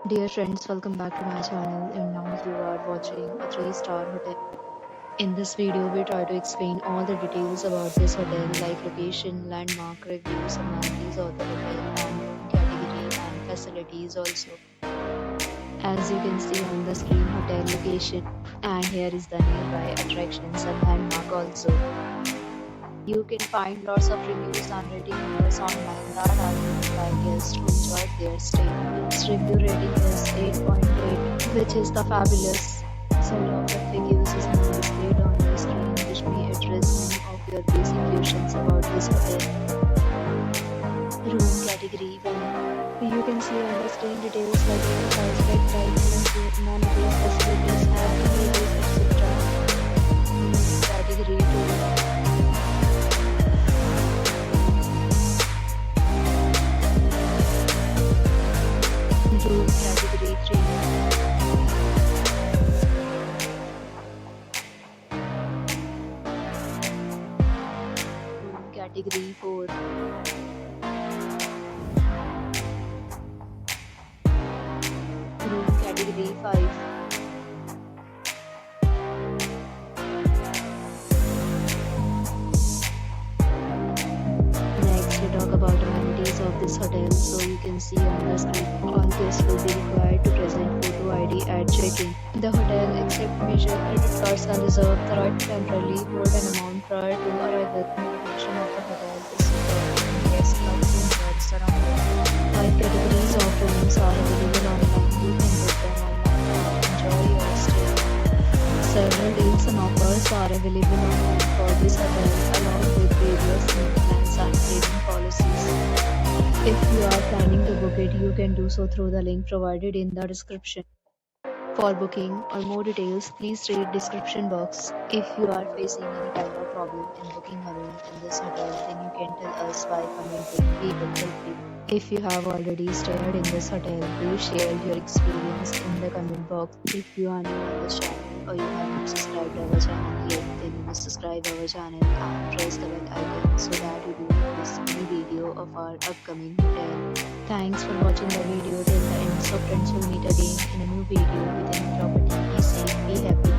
Dear friends, welcome back to my channel and now you are watching a 3-star hotel. In this video, we try to explain all the details about this hotel like location, landmark, reviews, amenities of the hotel and room category and facilities also. As you can see on the screen, hotel location, and here is the nearby attractions and landmark also. You can find lots of reviews and rating numbers online that are given by guests who enjoyed their stay. Its review rating is 8.8, which is the fabulous. Some demographic use is now displayed on the screen, which may address many of your basic questions about this hotel. Room category 1. You can see on the screen details like room size, bed type, amenities, facilities, activities, etc. Room category 2. Room category 3. Room category 4. Room category 5. Next, we talk about amenities of this hotel. So you can see on the screen, all guests will be required to present photo ID at check-in. The hotel accepts major credit cards and reserves the right to temporarily hold an amount prior to arrival. Navigation of the hotel is superb and guests love to enjoy the surroundings. 5 categories of rooms are available online. You can book them online and enjoy your stay. Several deals and offers are available online for this hotel along with various meal plans and trading policies. If you are planning to book it, you can do so through the link provided in the description. For booking or more details, please read description box. If you are facing any kind of problem in booking a room in this hotel, then you can tell us by commenting. We will help you. If you have already stayed in this hotel, please share your experience in the comment box. If you are new on this channel or you have not subscribed our channel yet, then you must subscribe our channel and press the bell icon so that you do not miss any video of our upcoming hotel. Thanks for watching the video till the end. So friends, will meet again in a new video with a new property. Be safe, be happy.